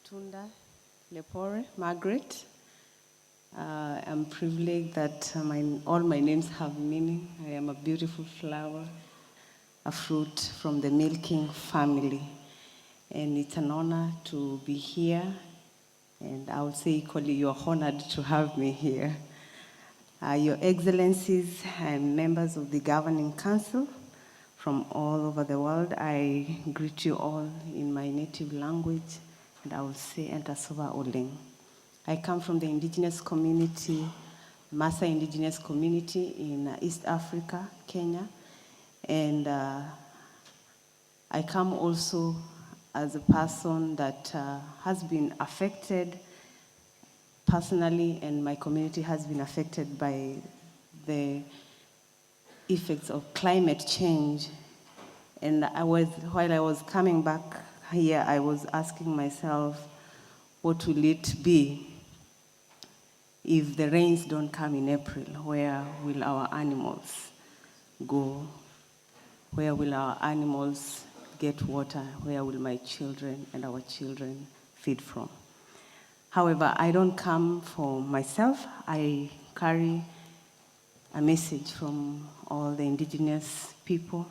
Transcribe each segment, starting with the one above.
Tunda Lepore, Margaret. I'm privileged that all my names have meaning. I am a beautiful flower, a fruit from the milking family. And it's an honor to be here. And I would say equally, you're honored to have me here. Your Excellencies and members of the Governing Council from all over the world, I greet you all in my native language, and I will say Entasova Oleng. I come from the indigenous community, Maasai indigenous community in East Africa, Kenya, and I come also as a person that has been affected personally, and my community has been affected by the effects of climate change. And while I was coming back here, I was asking myself, what will it be if the rains don't come in April? Where will our animals go? Where will our animals get water? Where will my children and our children feed from? However, I don't come for myself. I carry a message from all the indigenous people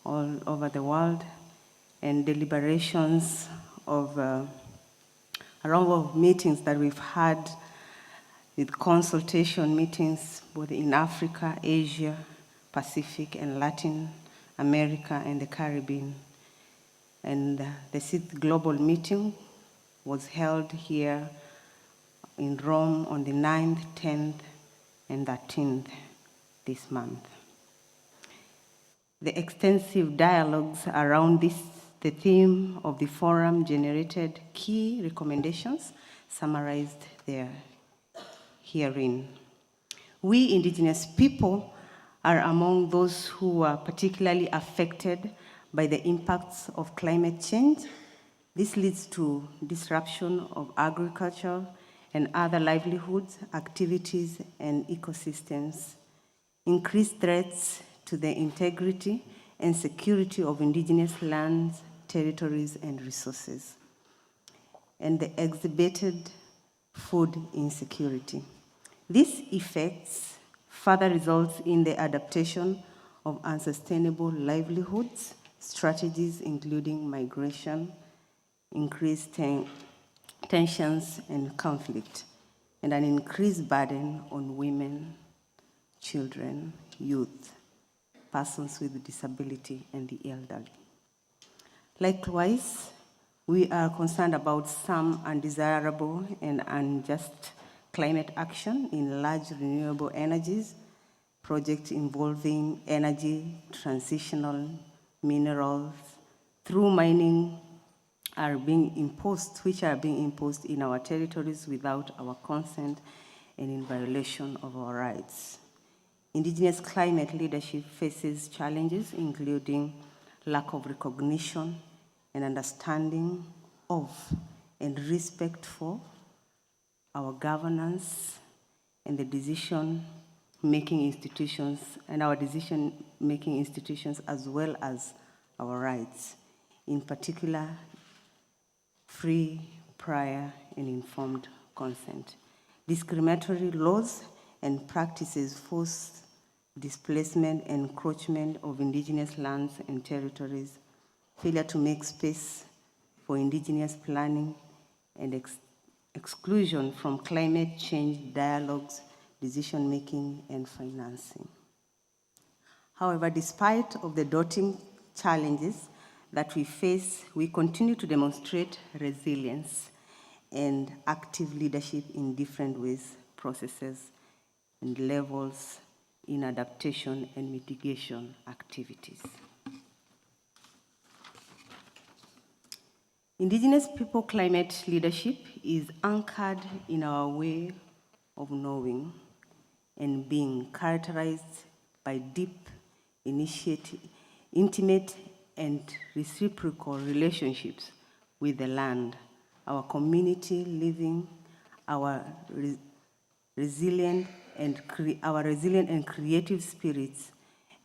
all over the world, and deliberations of a number of meetings that we've had with consultation meetings both in Africa, Asia, Pacific, and Latin America, and the Caribbean. And the 6th global meeting was held here in Rome on the 9th, 10th, and 13th this month. The extensive dialogues around the theme of the forum generated key recommendations summarized there herein. We indigenous people are among those who are particularly affected by the impacts of climate change. This leads to disruption of agriculture and other livelihoods, activities, and ecosystems, increased threats to the integrity and security of indigenous lands, territories, and resources, and the exhibited food insecurity. These effects further results in the adaptation of unsustainable livelihoods, strategies including migration, increased tensions and conflict, and an increased burden on women, children, youth, persons with disability, and the elderly. Likewise, we are concerned about some undesirable and unjust climate action in large renewable energies, projects involving energy, transitional minerals, through mining which are being imposed in our territories without our consent and in violation of our rights. Indigenous climate leadership faces challenges including lack of recognition and understanding of and respect for our governance and the decision-making institutions, and our decision-making institutions, as well as our rights, in particular, free, prior, and informed consent. Discriminatory laws and practices force displacement and encroachment of indigenous lands and territories, failure to make space for indigenous planning, and exclusion from climate change dialogues, decision-making, and financing. However, despite of the daunting challenges that we face, we continue to demonstrate resilience and active leadership in different ways, processes, and levels in adaptation and mitigation activities. Indigenous people climate leadership is anchored in our way of knowing and being, characterized by deep, intimate, and reciprocal relationships with the land, our community living, our resilient and creative spirits,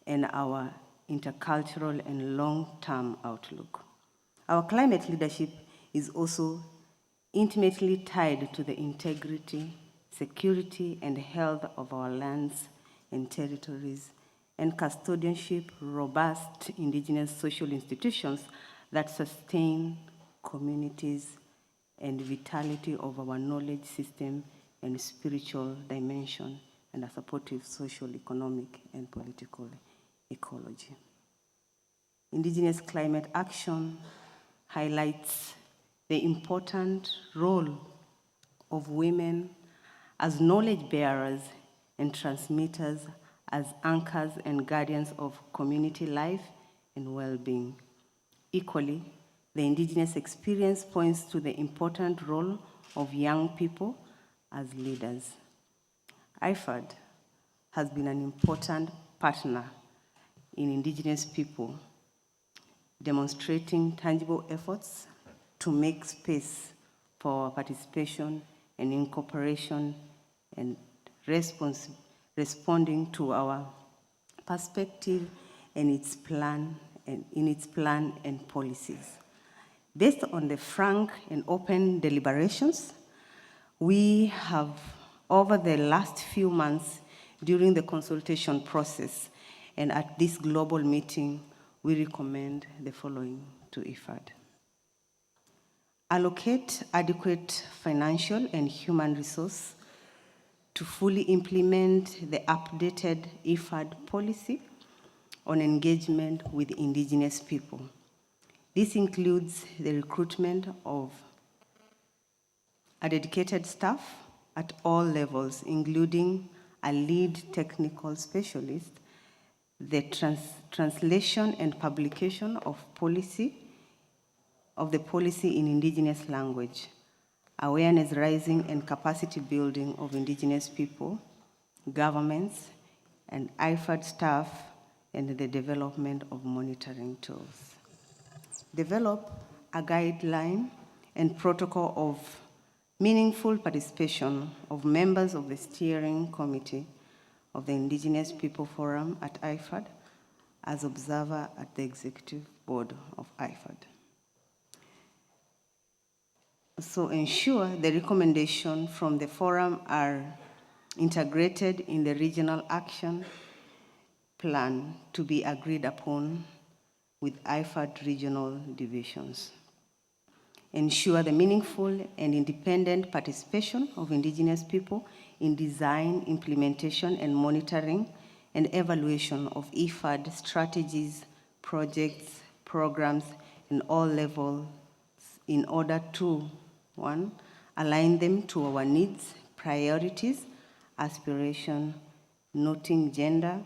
and our intercultural and long-term outlook. Our climate leadership is also intimately tied to the integrity, security, and health of our lands and territories, and custodianship robust indigenous social institutions that sustain communities and vitality of our knowledge system and spiritual dimension, and a supportive social, economic, and political ecology. Indigenous climate action highlights the important role of women as knowledge bearers and transmitters, as anchors and guardians of community life and well-being. Equally, the Indigenous experience points to the important role of young people as leaders. IFAD has been an important partner in Indigenous people, demonstrating tangible efforts to make space for our participation and incorporation and responding to our perspective and its plan and policies. Based on the frank and open deliberations, we have, over the last few months during the consultation process and at this global meeting, we recommend the following to IFAD. Allocate adequate financial and human resource to fully implement the updated IFAD policy on engagement with Indigenous people. This includes the recruitment of a dedicated staff at all levels, including a lead technical specialist, the translation and publication of the policy in Indigenous language, awareness raising and capacity building of Indigenous people, governments, and IFAD staff, and the development of monitoring tools. Develop a guideline and protocol of meaningful participation of members of the steering committee of the Indigenous People Forum at IFAD as observer at the executive board of IFAD. So ensure the recommendations from the forum are integrated in the regional action plan to be agreed upon with IFAD regional divisions. Ensure the meaningful and independent participation of Indigenous people in design, implementation, and monitoring and evaluation of IFAD strategies, projects, programs, in all levels in order to, 1, align them to our needs, priorities, aspiration, noting gender,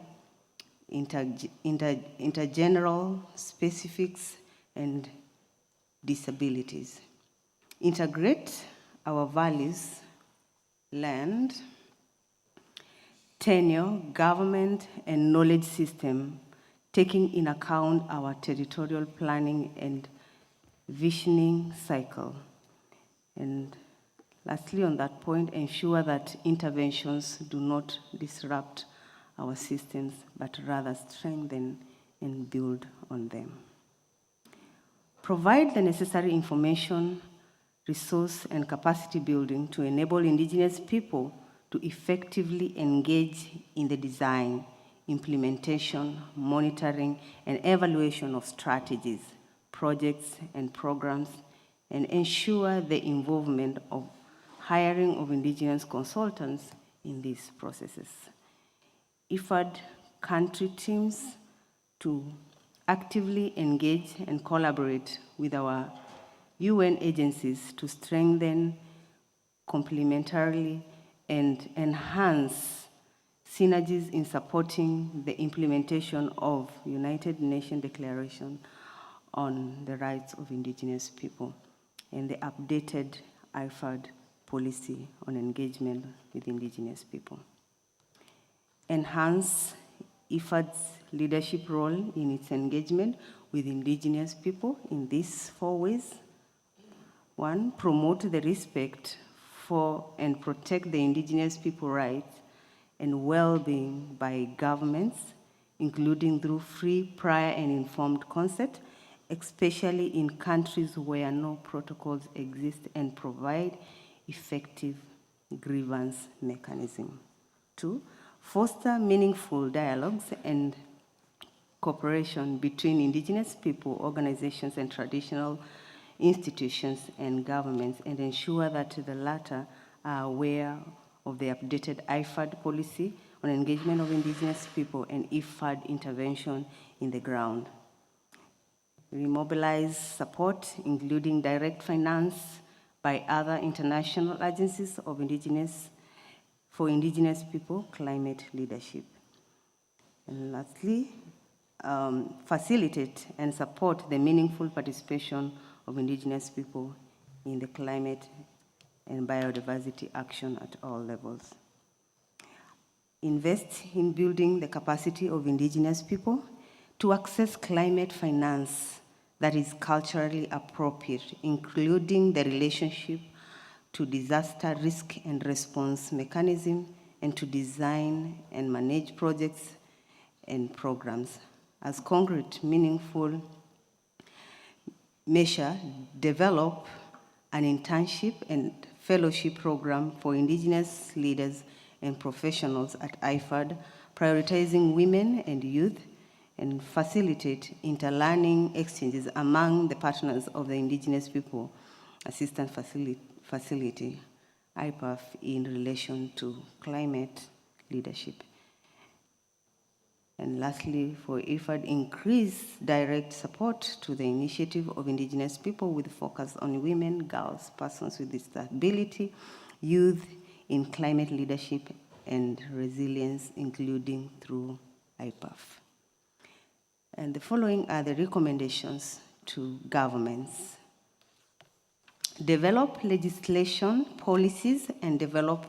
intergeneral specifics, and disabilities. Integrate our values, land, tenure, government, and knowledge system, taking in account our territorial planning and visioning cycle. And lastly, on that point, ensure that interventions do not disrupt our systems, but rather strengthen and build on them. Provide the necessary information, resource, and capacity building to enable Indigenous people to effectively engage in the design, implementation, monitoring, and evaluation of strategies, projects, and programs, and ensure the involvement of hiring of Indigenous consultants in these processes. IFAD country teams to actively engage and collaborate with our UN agencies to strengthen complementarily and enhance synergies in supporting the implementation of United Nations Declaration on the Rights of Indigenous People and the updated IFAD policy on engagement with Indigenous people. Enhance IFAD's leadership role in its engagement with Indigenous people in these 4 ways. 1, promote the respect for and protect the Indigenous people rights and well-being by governments, including through free, prior, and informed consent especially in countries where no protocols exist, and provide effective grievance mechanism. 2, foster meaningful dialogues and cooperation between indigenous people, organizations, and traditional institutions and governments, and ensure that the latter are aware of the updated IFAD policy on engagement of indigenous people and IFAD intervention in the ground. Remobilize support, including direct finance by other international agencies of for indigenous people, climate leadership. And lastly, facilitate and support the meaningful participation of indigenous people in the climate and biodiversity action at all levels. Invest in building the capacity of indigenous people to access climate finance that is culturally appropriate, including the relationship to disaster risk and response mechanism, and to design and manage projects and programs. As concrete, meaningful measure, develop an internship and fellowship program for indigenous leaders and professionals at IFAD, prioritizing women and youth, and facilitate interlearning exchanges among the partners of the Indigenous People Assistance Facility, IPAF, in relation to climate leadership. And lastly, for IFAD, increase direct support to the initiative of indigenous people with focus on women, girls, persons with disability, youth in climate leadership and resilience, including through IPAF. And the following are the recommendations to governments. Develop legislation, policies, and develop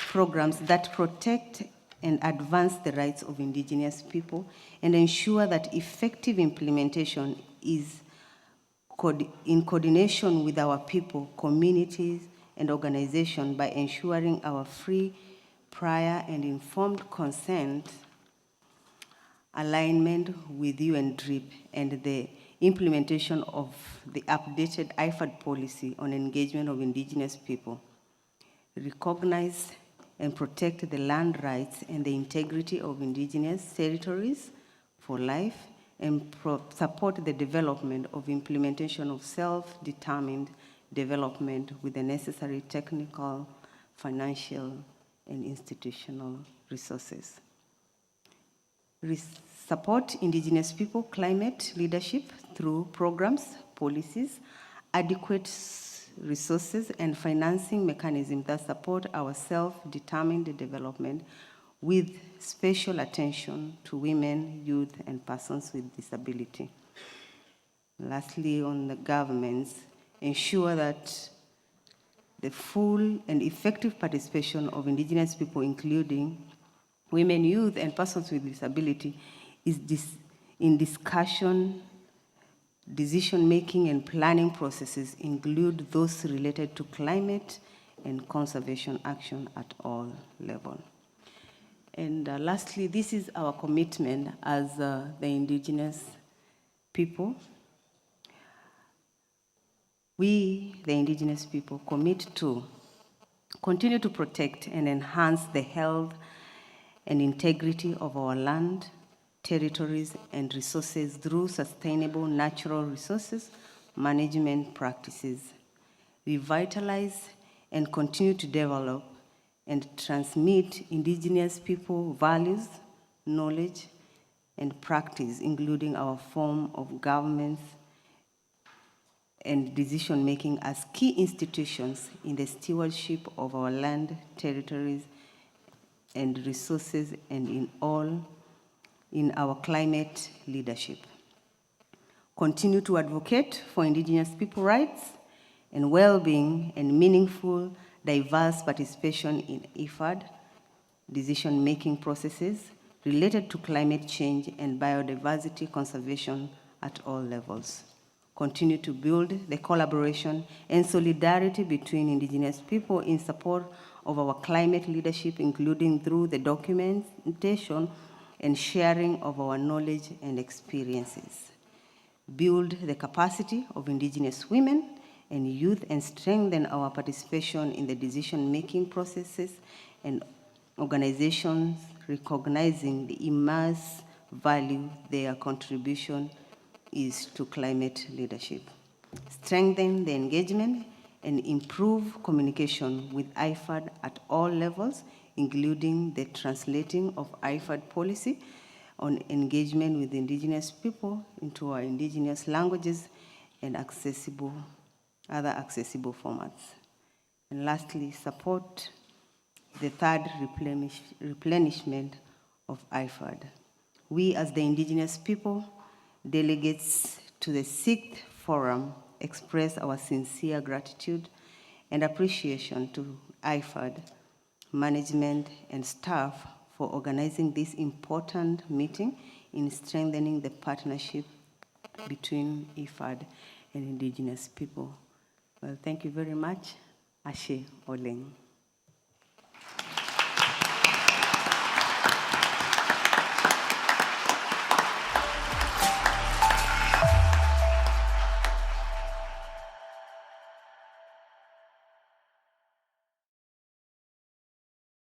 programs that protect and advance the rights of indigenous people, and ensure that effective implementation is in coordination with our people, communities, and organizations by ensuring our free, prior, and informed consent, alignment with UNDRIP, and the implementation of the updated IFAD policy on engagement of indigenous people. Recognize and protect the land rights and the integrity of indigenous territories for life, and support the development of implementation of self-determined development with the necessary technical, financial, and institutional resources. Support indigenous people climate leadership through programs, policies, adequate resources, and financing mechanisms that support our self-determined development with special attention to women, youth, and persons with disability. Lastly, on the governments, ensure that the full and effective participation of indigenous people, including women, youth, and persons with disability, is in discussion, decision-making, and planning processes, include those related to climate and conservation action at all levels. And lastly, this is our commitment as the indigenous people. We, the indigenous people, commit to continue to protect and enhance the health and integrity of our land, territories, and resources through sustainable natural resources management practices. Revitalize and continue to develop and transmit indigenous people values, knowledge, and practice, including our form of governance and decision-making as key institutions in the stewardship of our land, territories, and resources, and in our climate leadership. Continue to advocate for indigenous people rights and well-being and meaningful, diverse participation in IFAD decision-making processes related to climate change and biodiversity conservation at all levels. Continue to build the collaboration and solidarity between indigenous people in support of our climate leadership, including through the documentation and sharing of our knowledge and experiences. build the capacity of Indigenous women and youth, and strengthen our participation in the decision-making processes and organizations, recognizing the immense value their contribution is to climate leadership. Strengthen the engagement and improve communication with IFAD at all levels, including the translating of IFAD policy on engagement with Indigenous people into our Indigenous languages and other accessible formats. And lastly, support the third replenishment of IFAD. We, as the Indigenous people, delegates to the 6th Forum, express our sincere gratitude and appreciation to IFAD, management, and staff for organizing this important meeting in strengthening the partnership between IFAD and Indigenous people. Well, thank you very much. Ashe Oleng.